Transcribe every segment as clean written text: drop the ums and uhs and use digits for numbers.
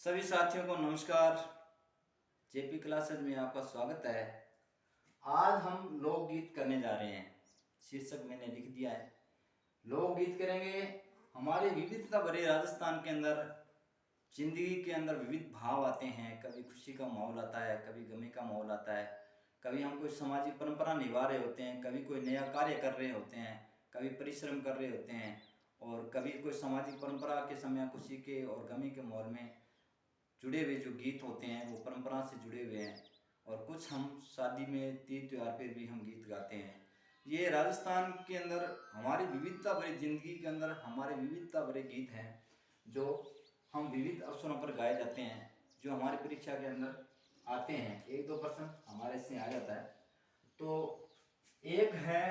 सभी साथियों को नमस्कार। जेपी क्लासेज में आपका स्वागत है। आज हम लोकगीत करने जा रहे हैं। शीर्षक मैंने लिख दिया है, लोकगीत करेंगे। हमारे विविधता भरे राजस्थान के अंदर जिंदगी के अंदर विविध भाव आते हैं। कभी खुशी का माहौल आता है, कभी गमी का माहौल आता है, कभी हम कोई सामाजिक परंपरा निभा रहे होते हैं, कभी कोई नया कार्य कर रहे होते हैं, कभी परिश्रम कर रहे होते हैं, और कभी कोई सामाजिक परंपरा के समय खुशी के और गमी के माहौल में जुड़े हुए जो गीत होते हैं वो परंपरा से जुड़े हुए हैं। और कुछ हम शादी में तीज त्योहार पर भी हम गीत गाते हैं। ये राजस्थान के अंदर हमारी विविधता भरी जिंदगी के अंदर हमारे विविधता भरे गीत हैं जो हम विविध अवसरों पर गाए जाते हैं, जो हमारी परीक्षा के अंदर आते हैं। 1-2 प्रश्न हमारे से आ जाता है। तो एक है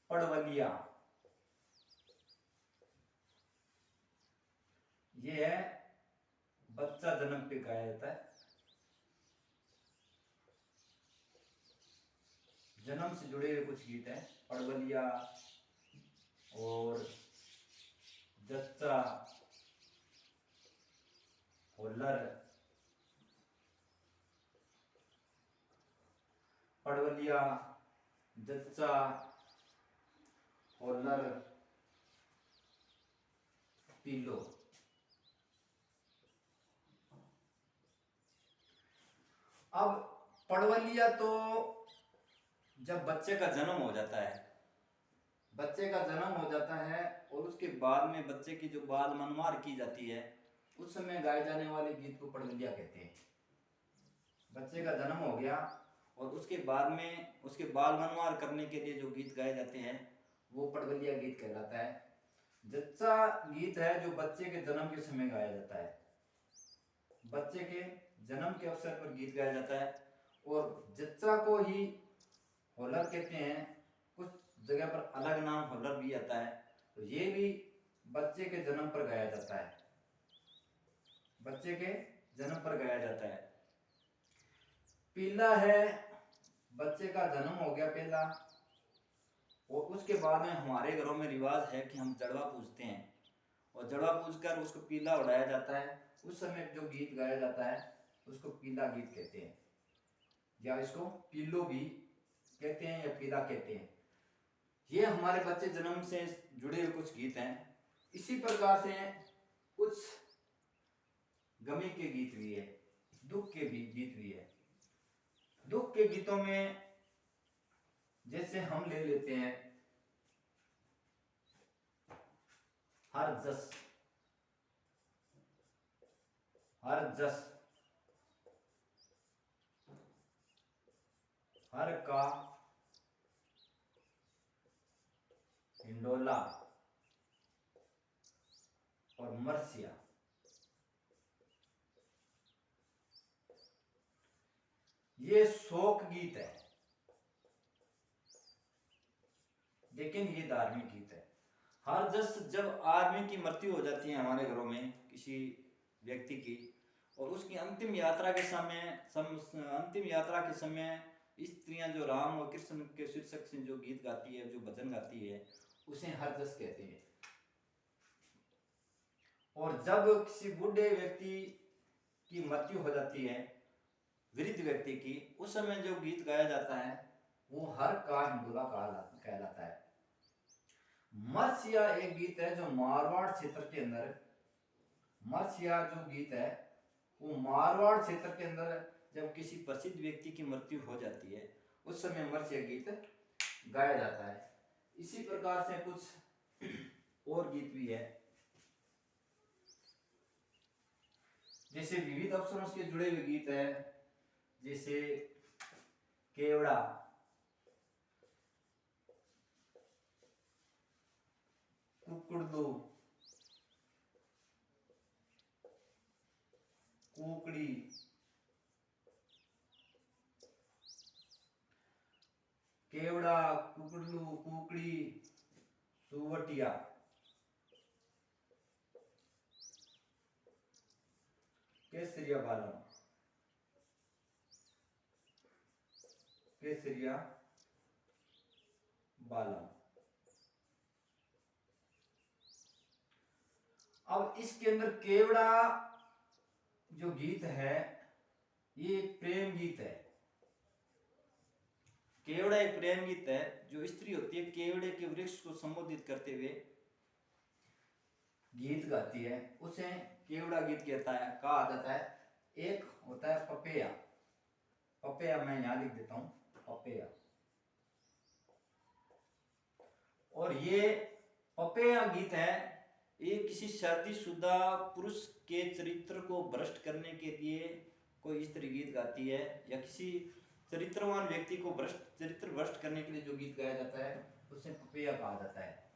पड़वलिया, ये है बच्चा जन्म पे गाया जाता है, जन्म से जुड़े हुए कुछ गीत हैं। पड़वलिया और जच्चा, होलर, पड़वलिया, जच्चा, होलर, पीलो। अब पड़वलिया तो जब बच्चे का जन्म हो जाता है, बच्चे का जन्म हो जाता है और उसके बाद में बच्चे की जो बाल मनमार की जाती है, उस समय गाए जाने वाले गीत को पड़वलिया कहते हैं। बच्चे का जन्म हो गया और उसके बाद में उसके बाल मनमार करने के लिए जो गीत गाए जाते हैं वो पड़वलिया गीत कहलाता है। जच्चा गीत है जो बच्चे के जन्म के समय गाया जाता है, बच्चे के जन्म के अवसर पर गीत गाया जाता है। और जच्चा को ही होलर कहते हैं, कुछ जगह पर अलग नाम होलर भी आता है। तो ये भी बच्चे के जन्म पर गाया जाता है, बच्चे के जन्म पर गाया जाता है। पीला है बच्चे का जन्म हो गया पहला, और उसके बाद में हमारे घरों में रिवाज है कि हम जड़वा पूजते हैं और जड़वा पूजकर उसको पीला उड़ाया जाता है। उस समय जो गीत गाया जाता है उसको पीला गीत कहते हैं, या इसको पीलो भी कहते हैं या पीला कहते हैं। ये हमारे बच्चे जन्म से जुड़े हुए कुछ गीत हैं। इसी प्रकार से कुछ गमी के गीत भी है, दुख के भी गीत भी है। दुख के गीतों में जैसे हम ले लेते हैं हर जस, हर जस, हर का, हिंडोला और मरसिया। ये शोक गीत है, लेकिन ये धार्मिक गीत है। हर जस जब आदमी की मृत्यु हो जाती है हमारे घरों में किसी व्यक्ति की, और उसकी अंतिम यात्रा के समय स्त्रियां जो राम और कृष्ण के शीर्षक से जो गीत गाती है, जो भजन गाती है, उसे हर जस कहते हैं। और जब किसी बूढ़े व्यक्ति की मृत्यु हो जाती है, वृद्ध व्यक्ति की, उस समय जो गीत गाया जाता है वो हर का हिंडोला कहलाता है। मरसिया एक गीत है जो मारवाड़ क्षेत्र के अंदर, मरसिया जो गीत है वो मारवाड़ क्षेत्र के अंदर जब किसी प्रसिद्ध व्यक्ति की मृत्यु हो जाती है उस समय मरसिया गीत गाया जाता है। इसी प्रकार से कुछ और गीत भी है, जैसे विविध अवसरों से जुड़े हुए गीत है, जैसे केवड़ा, कुकुड़दू, कुकड़ी, केवड़ा, कुकुड़लू, कुकड़ी, सुवटिया, केसरिया बालम, केसरिया बालम। अब इसके अंदर केवड़ा जो गीत है ये एक प्रेम गीत है। केवड़ा एक प्रेम गीत है। जो स्त्री होती है केवड़े के वृक्ष को संबोधित करते हुए गीत गाती है, उसे केवड़ा गीत कहा जाता है। एक होता है पपेया। पपेया मैं यहां लिख देता हूं, पपेया। और ये पपेया गीत है, ये किसी शादीशुदा पुरुष के चरित्र को भ्रष्ट करने के लिए कोई स्त्री गीत गाती है, या किसी चरित्रवान व्यक्ति को चरित्र भ्रष्ट करने के लिए जो गीत गाया जाता है उसे पपेया कहा जाता है।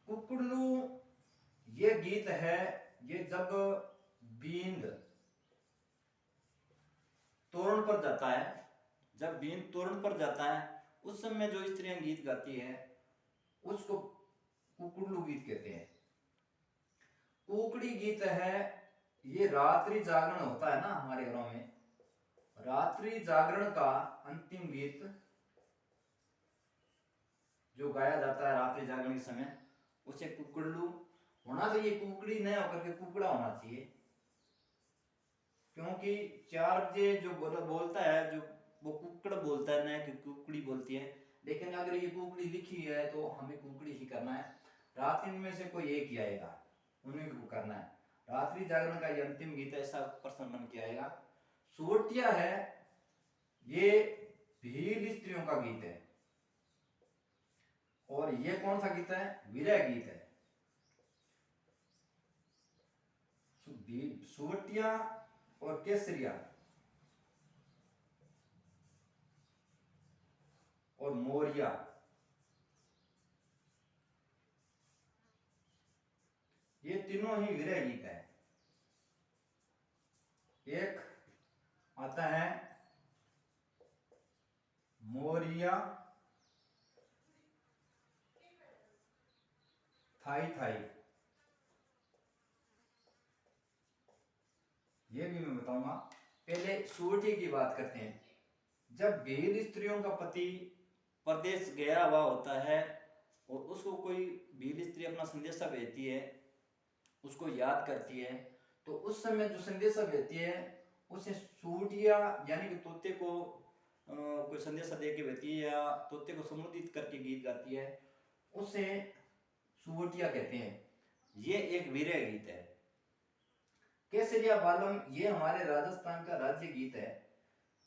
कुकड़ू ये गीत है, ये जब बींद तोरण पर जाता है, जब बींद तोरण पर जाता है उस समय जो स्त्रियां गीत गाती है उसको कुकड़ू गीत कहते हैं। कुकड़ी गीत है, ये रात्रि जागरण होता है ना हमारे घरों में, रात्रि जागरण का अंतिम गीत जो गाया जाता है रात्रि जागरण के समय उसे कुकड़ू होना चाहिए। कुकड़ी नहीं होकर के कुकड़ा होना चाहिए, क्योंकि 4 बजे जो बोलता है जो वो कुकड़ बोलता है, ना कि कुकड़ी बोलती है। लेकिन अगर ये कुकड़ी लिखी है तो हमें कुकड़ी ही करना है। रात्रि में से कोई एक ही आएगा, उन्हीं को करना है। रात्रि जागरण का ये अंतिम गीत है, ऐसा प्रश्न बन के आएगा। सोटिया है, ये भील स्त्रियों का गीत है। और ये कौन सा गीत है? विरह गीत है। सोटिया और केसरिया और मोरिया, ये तीनों ही विरह गीत है। एक आता है मोरिया थाई थाई, ये भी मैं बताऊंगा। पहले सोटिया की बात करते हैं। जब भील स्त्रियों का पति परदेश गया हुआ होता है और उसको कोई भील स्त्री अपना संदेशा भेजती है, उसको याद करती है, तो उस समय जो संदेशा भेजती है उसे सूटिया यानी कि तोते को कोई संदेशा दे के भेजती है या तोते को संबोधित करके गीत गाती है, उसे सुवटिया कहते हैं। ये एक विरह गीत है। केसरिया बालम ये हमारे राजस्थान का राज्य गीत है,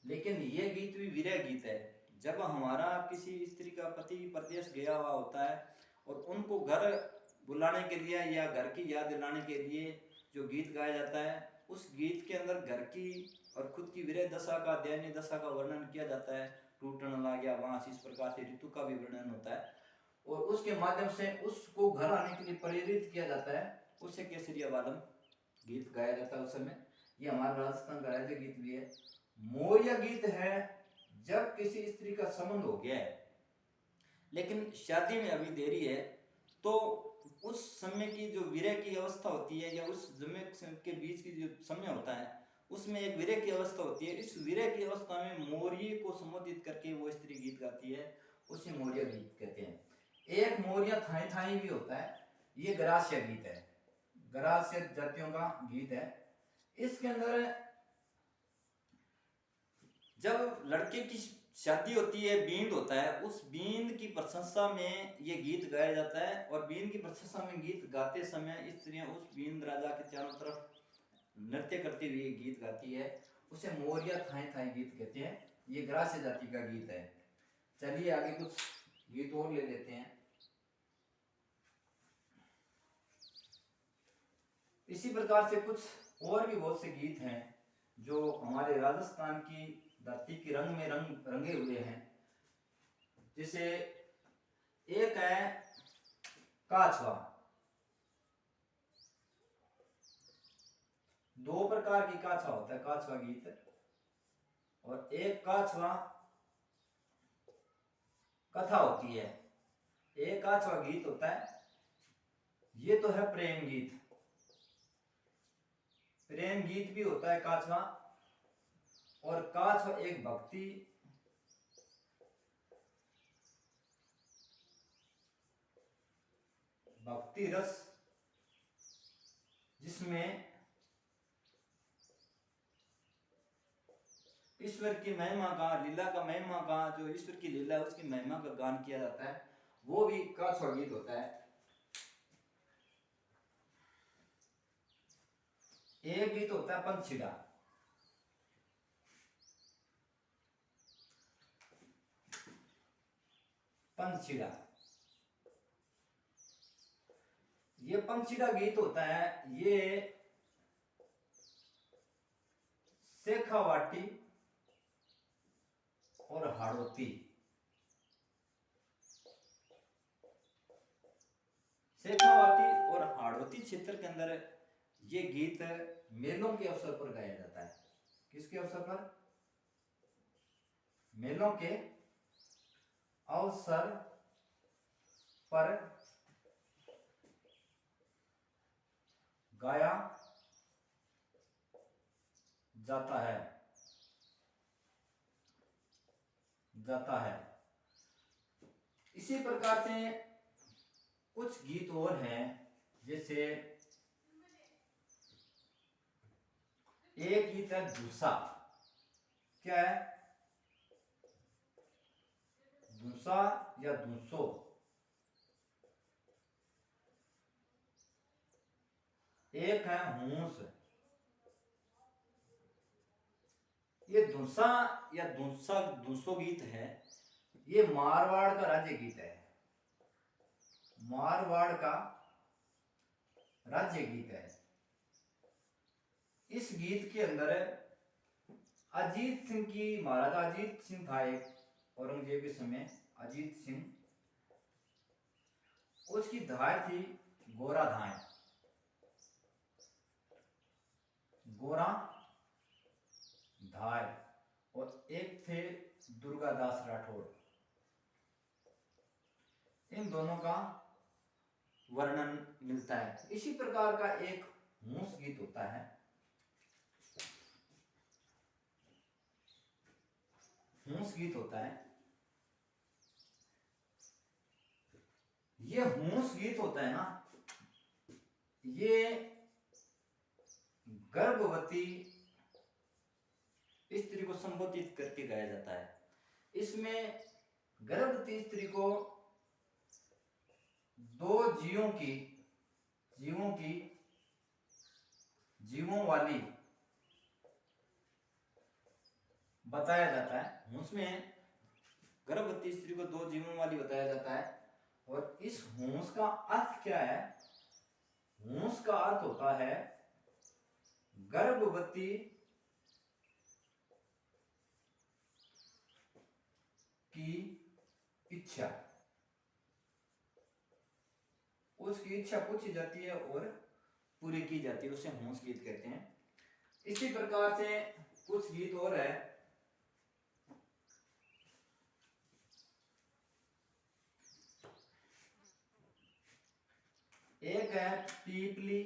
लेकिन ये गीत भी विरह गीत है। जब हमारा किसी स्त्री का पति परदेश गया हुआ होता है और उनको घर बुलाने के लिए या घर की याद दिलाने के लिए जो गीत गाया जाता है, उस गीत के अंदर घर की और खुद की विरह दशा का, दयनीय दशा का वर्णन किया जाता है। टूटने लग गया बांस, इस प्रकार से ऋतु का भी वर्णन होता है और उसके माध्यम से उसको घर आने के लिए प्रेरित किया जाता है। उससे केसरिया बालम गीत गाया जाता है उस समय। ये हमारा राजस्थान का राज्य गीत भी है। मोरिया गीत है जब किसी स्त्री का संबंध हो गया है लेकिन शादी में अभी देरी है, तो उस समय की जो विरह की अवस्था होती है या उस समय के बीच की जो समय होता है उसमें एक विरह की अवस्था होती है। इस विरह की अवस्था में मोरिये को संबोधित करके वो स्त्री गीत गाती है, उसे मोरिया गीत कहते हैं। एक मोरिया थाई थाई भी होता है, ये गरासिया गीत है, गरासिया जातियों का गीत है। इसके अंदर जब लड़के की शादी होती है, बींद होता है, उस बींद की प्रशंसा में ये गीत गाया जाता है और बींद की प्रशंसा में गीत गाते समय स्त्रियां उस बींद राजा के चारों तरफ नृत्य करती हुई गीत गाती है, उसे मोरिया थाई थाई गीत कहते हैं। ये ग्रास्य जाति का गीत है। चलिए आगे कुछ गीत और ले लेते हैं। इसी प्रकार से कुछ और भी बहुत से गीत हैं जो हमारे राजस्थान की धरती की रंग में रंगे हुए हैं। जैसे एक है काछवा। दो प्रकार की काछवा होता है, काछवा गीत। और एक काछवा कथा होती है, एक काछवा गीत होता है। ये तो है प्रेम गीत। प्रेम गीत भी होता है काछवा। और काछवा एक भक्ति रस इसमें ईश्वर की महिमा का, लीला का महिमा का, जो ईश्वर की लीला है उसकी महिमा का गान किया जाता है, वो भी का गीत होता है। एक गीत होता है पंछीड़ा। पंछीड़ा, ये पंछीड़ा गीत होता है, ये शेखावाटी और हाड़ौती, शेखावाटी और हाड़ौती क्षेत्र के अंदर ये गीत मेलों के अवसर पर गाया जाता है। किसके अवसर पर? मेलों के अवसर पर गाया जाता है। इसी प्रकार से कुछ गीत और हैं, जैसे एक गीत है धूसा। क्या है? धूसा या धूसो। एक है हूस। ये धूसा या धूसा धूसो गीत है, ये मारवाड़ का राज्य गीत है। मारवाड़ का राज्य गीत है। इस गीत के अंदर अजीत सिंह की, महाराजा अजीत सिंह था एक, औरंगजेब के समय अजीत सिंह, उसकी धाय थी गोरा धाय, गोरा धाय, और एक थे दुर्गादास राठौड़। इन दोनों का वर्णन मिलता है। इसी प्रकार का एक मूस गीत होता है। मूस गीत होता है, ये मूस गीत होता है ना, ये गर्भवती स्त्री को संबोधित करके गाया जाता है। इसमें गर्भवती स्त्री को दो जीवों वाली बताया जाता है। उसमें गर्भवती स्त्री को दो जीवों वाली बताया जाता है। और इस होंस का अर्थ क्या है? होंस का अर्थ होता है गर्भवती की इच्छा। उसकी इच्छा पूछी जाती है और पूरी की जाती है, उसे होंस गीत कहते हैं। इसी प्रकार से कुछ गीत और है। एक है पीपली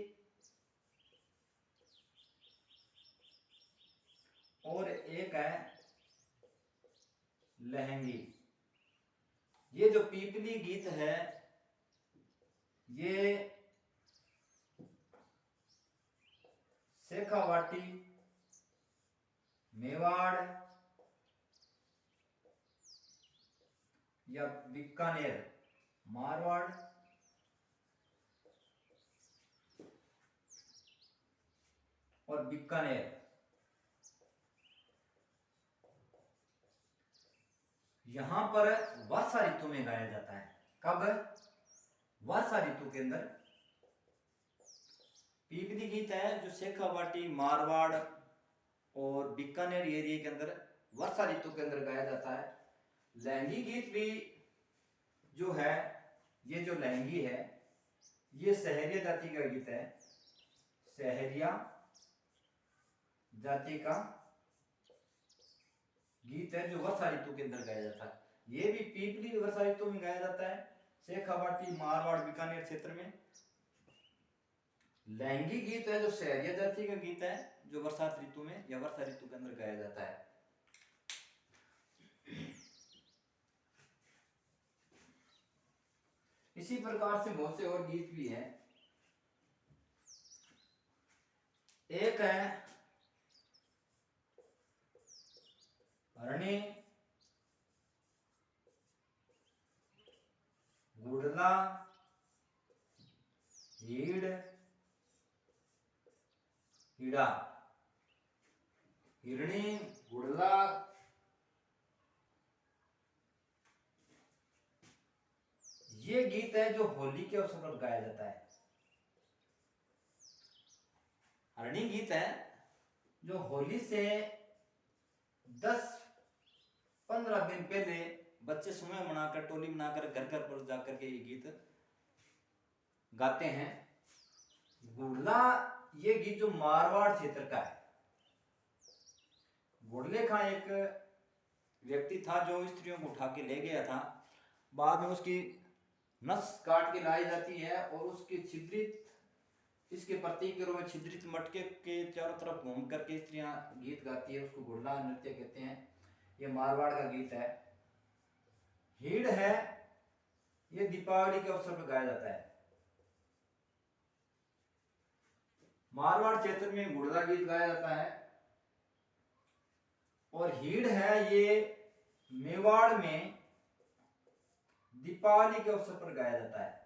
और एक है लहंगी। ये जो पीपली गीत है, ये शेखावाटी, मेवाड़ या बीकानेर, मारवाड़ और बीकानेर, यहां पर वर्षा ऋतु में गाया जाता है। कब? वर्षा ऋतु के अंदर। पीपली गीत है जो शेखावाटी, मारवाड़ और बीकानेर एरिया के अंदर वर्षा ऋतु के अंदर गाया जाता है। लहंगी गीत भी जो है, ये जो लहंगी है, ये सहरिया जाति का गीत है। सहरिया जाति का गीत है जो वर्षा ऋतु के अंदर गाया जाता है। ये भी पीपली वर्षा ऋतु में गाया जाता है, शेखावाटी, मारवाड़, बीकानेर क्षेत्र में। लहंगी गीत है जो सहरिया जाति का गीत है, जो बरसात ऋतु में या वर्षा ऋतु के अंदर गाया जाता है। इसी प्रकार से बहुत से और गीत भी हैं। एक है हरणी, गुड़ला, हीड़, हीड़ा। हिरणी, गुड़ला, ये गीत है जो होली के अवसर पर गाया जाता है। हरणी गीत है जो होली से 10-15 दिन पहले बच्चे समूह बनाकर, टोली बनाकर घर घर पर जाकर के ये गीत गाते हैं। गुड़ला ये गीत जो मारवाड़ क्षेत्र का है। गुड़ले खां एक व्यक्ति था जो स्त्रियों को उठा के ले गया था। बाद में उसकी नस काट के लाई जाती है और उसके छिद्रित, इसके प्रतीक के रूप में छिद्रित मटके के चारों तरफ घूम करके स्त्रियां गीत गाती है, उसको गुड़ला नृत्य कहते हैं। ये मारवाड़ का गीत है। हीड़ है, ये दीपावली के अवसर पर गाया जाता है। मारवाड़ क्षेत्र में गुड़ला गीत गाया जाता है। और हीड़ है, ये मेवाड़ में दीपावली के अवसर पर गाया जाता है,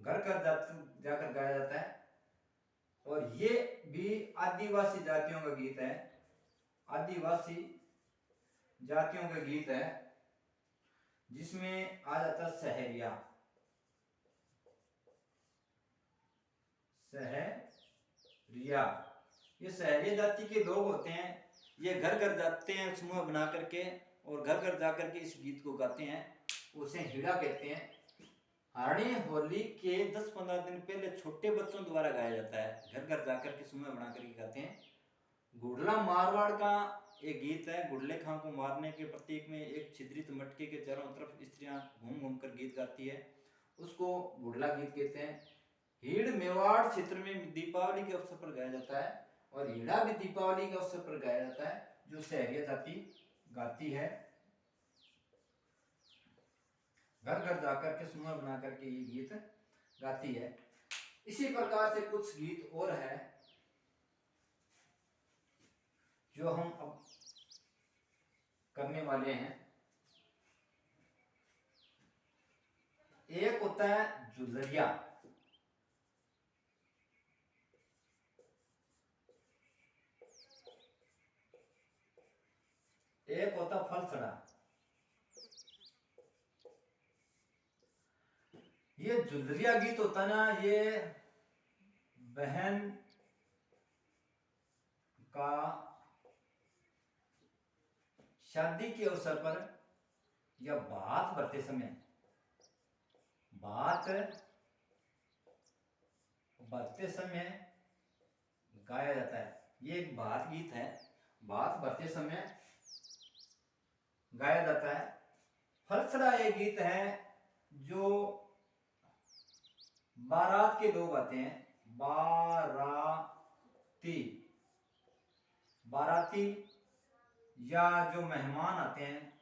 घर घर जाकर गाया जाता है। और ये भी आदिवासी जातियों का गीत है। आदिवासी जातियों का गीत है जिसमें आ जाता सहरिया। सहरिया, ये सहरिया जाति के लोग होते हैं। ये घर घर जाते हैं समूह बना करके और घर घर जाकर के इस गीत को गाते हैं, उसे हीड़ा कहते हैं। हरणी होली के 10-15 दिन पहले छोटे बच्चों द्वारा गाया जाता है, घर घर जाकर के समूह बना करके गाते हैं। गुड़ला मारवाड़ का एक गीत है। गुड़ले खां को मारने के प्रतीक में एक छिद्रित मटके के चारों तरफ स्त्रियां घूम घूम कर गीत गाती है, उसको गुड़ला गीत कहते हैं। हीड़ मेवाड़ क्षेत्र में दीपावली के अवसर पर गाया जाता है और हीड़ा भी दीपावली के अवसर पर गाया जाता है, जो सहरिया जाति गाती है, घर घर जाकर के समूह बना करके ये गीत गाती है। इसी प्रकार से कुछ गीत और है जो हम अब करने वाले हैं। एक होता है जुलरिया, एक होता फलसड़ा। ये जुलरिया गीत होता ना, ये बहन का शादी के अवसर पर या बात भरते समय, बात भरते समय गाया जाता है। ये एक बात गीत है, बात भरते समय गाया जाता है। फलसड़ा एक गीत है जो बारात के लोग आते हैं, बाराती, बाराती या जो मेहमान आते हैं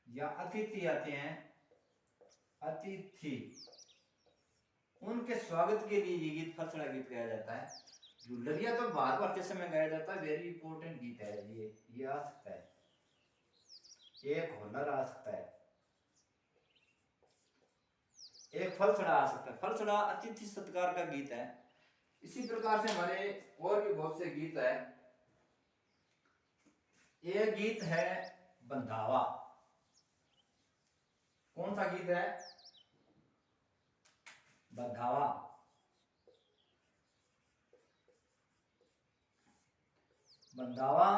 या अतिथि आते हैं, अतिथि, उनके स्वागत के लिए ये गीत फलसड़ा गीत गाया जाता है। जुलरिया तो बात भरते समय गाया जाता है, वेरी इंपॉर्टेंट गीत है ये आ सकता है, एक होनर आ सकता है, एक फलसड़ा आ सकता है। फलसड़ा अतिथि सत्कार का गीत है। इसी प्रकार से हमारे और भी बहुत से गीत है। एक गीत है बंधावा। कौन सा गीत है? बंधावा। बंधावा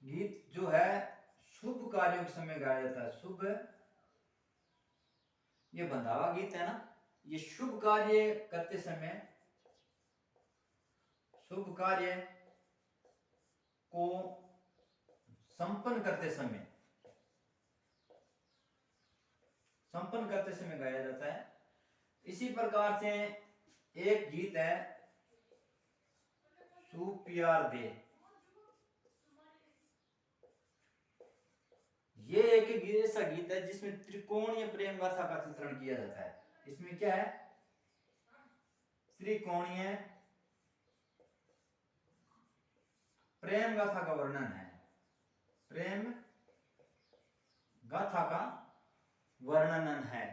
गीत जो है शुभ कार्यों के समय गाया जाता है। शुभ, ये बंधावा गीत है ना, ये शुभ कार्य करते समय, शुभ कार्य को संपन्न करते समय, संपन्न करते समय गाया जाता है। इसी प्रकार से एक गीत है सुप्यार दे। ये एक ऐसा गीत है जिसमें त्रिकोणीय प्रेम गाथा का चित्रण किया जाता है। इसमें क्या है? त्रिकोणीय प्रेम गाथा का वर्णन है। प्रेम गाथा का वर्णन है।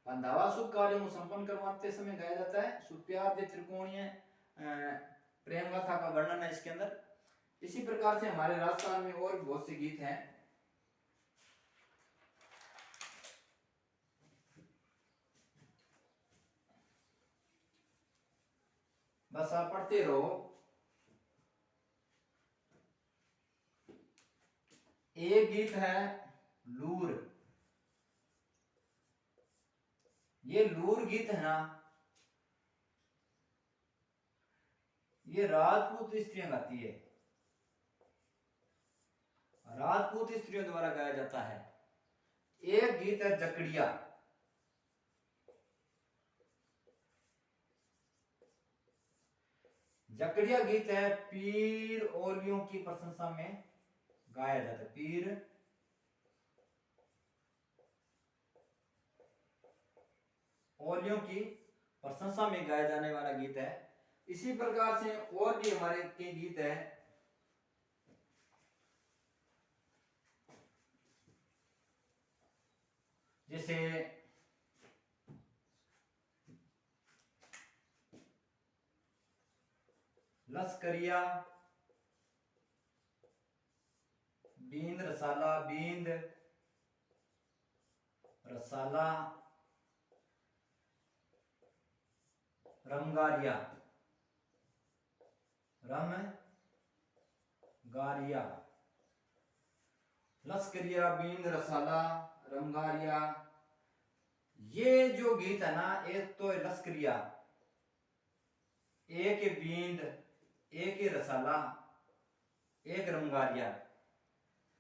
बंधावा शुभ कार्यों को संपन्न करवाते समय गाया जाता है। सुप्यार त्रिकोणीय प्रेम गाथा का वर्णन है इसके अंदर। इसी प्रकार से हमारे राजस्थान में और बहुत से गीत हैं। बस आप पढ़ते रहो। एक गीत है लूर। ये लूर गीत है ना, ये राजपूत स्त्रियां गाती है, राजपूत स्त्रियों द्वारा गाया जाता है। एक गीत है जकड़िया। जकड़िया गीत है पीर ओलियों की प्रशंसा में गाया जाता है। पीर ओलियों की प्रशंसा में गाया जाने वाला गीत है। इसी प्रकार से और भी हमारे के गीत है। जैसे लश्करिया, बींद रसाला, बींद रसाला, रमगारिया, रमगारिया, लश्करिया, बींद रसाला, रमगारिया। ये जो गीत है ना, एक तो लश्करिया, एक बींद, एक रसाला, एक रमगारिया,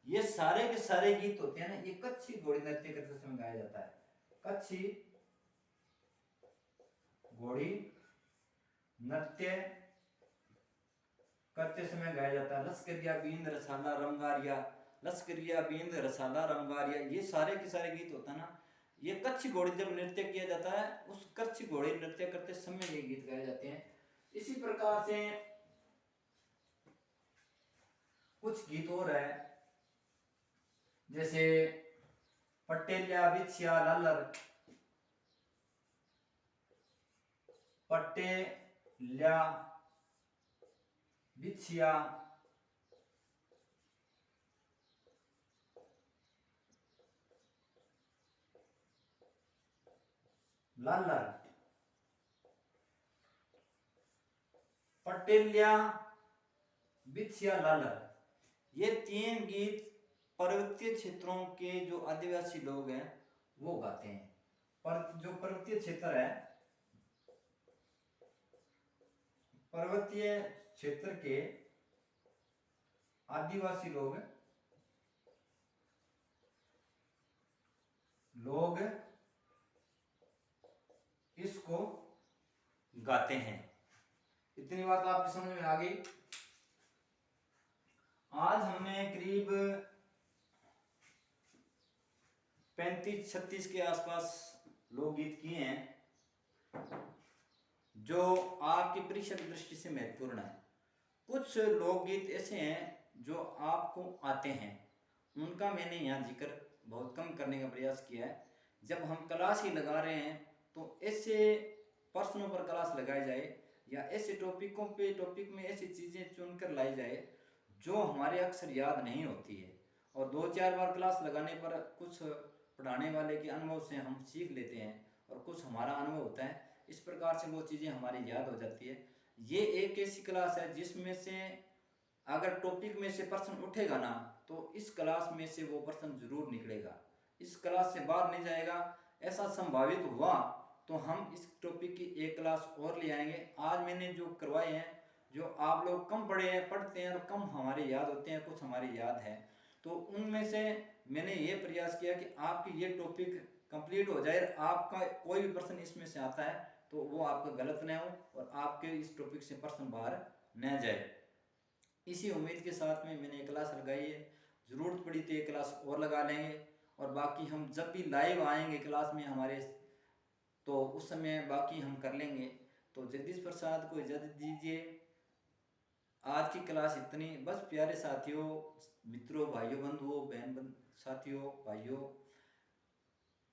ये सारे के सारे गीत होते हैं ना, ये कच्छी घोड़ी नृत्य करते समय गाया जाता है। कच्छी घोड़ी नृत्य करते समय गाया जाता है। लश्करिया, बींद रसाला, रमगारिया, लश्करिया, बींद रसाला, रमगारिया, ये सारे के सारे गीत होता है ना, ये कच्छी घोड़ी जब नृत्य किया जाता है, उस कच्छी घोड़ी नृत्य करते समय ये गीत गाए जाते हैं। इसी प्रकार से कुछ गीत और है, जैसे पटेलिया बिछिया लालर, पटेलिया बिछिया लालर, पटेलिया बिछिया लालर, ये तीन गीत पर्वतीय क्षेत्रों के जो आदिवासी लोग हैं वो गाते हैं। पर जो पर्वतीय क्षेत्र है, पर्वतीय क्षेत्र के आदिवासी लोग इसको गाते हैं। इतनी बात आपकी समझ में आ गई। आज हमने करीब 35-36 के आसपास लोकगीत किए हैं जो आपकी परीक्षा की दृष्टि से महत्वपूर्ण है। कुछ लोकगीत ऐसे हैं जो आपको आते हैं, उनका मैंने यहाँ जिक्र बहुत कम करने का प्रयास किया है। जब हम क्लास ही लगा रहे हैं तो ऐसे प्रश्नों पर क्लास लगाई जाए या ऐसे टॉपिक में ऐसी चीज़ें चुनकर लाई जाए जो हमारे अक्सर याद नहीं होती है, और 2-4 बार क्लास लगाने पर कुछ पढ़ाने वाले के अनुभव से हम सीख लेते हैं और कुछ हमारा अनुभव होता है। इस प्रकार से वो चीज़ें हमारी याद हो जाती है। ये एक ऐसी क्लास है जिसमें से अगर टॉपिक में से प्रश्न उठेगा ना तो इस क्लास में से वो प्रश्न जरूर निकलेगा, इस क्लास से बाहर नहीं जाएगा। ऐसा संभावित हुआ तो हम इस टॉपिक की एक क्लास और ले आएंगे। आज मैंने जो करवाए हैं, जो आप लोग कम पढ़ते हैं और कम हमारे याद होते हैं, कुछ हमारे याद है, तो उनमें से मैंने ये प्रयास किया कि आपकी ये टॉपिक कंप्लीट हो जाए। आपका कोई भी प्रश्न इसमें से आता है तो वो आपका गलत न हो और आपके इस टॉपिक से प्रश्न बाहर न जाए। इसी उम्मीद के साथ में मैंने एक क्लास लगाई है। ज़रूरत पड़ी तो एक क्लास और लगा लेंगे, और बाकी हम जब भी लाइव आएंगे क्लास में हमारे, तो उस समय बाकी हम कर लेंगे। तो जगदीश प्रसाद को इजाज़त दीजिए। आज की क्लास इतनी। बस प्यारे साथियों, मित्रों, भाइयों, बंधुओं, साथियों, भाइयों,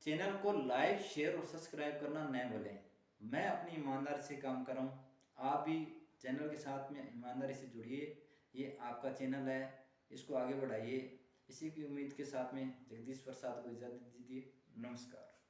चैनल को लाइक, शेयर और सब्सक्राइब करना न भूलें। मैं अपनी ईमानदारी से काम कर रहा हूँ, आप भी चैनल के साथ में ईमानदारी से जुड़िए। ये आपका चैनल है, इसको आगे बढ़ाइए। इसी की उम्मीद के साथ में जगदीश प्रसाद को इजाज़त दीजिए। नमस्कार।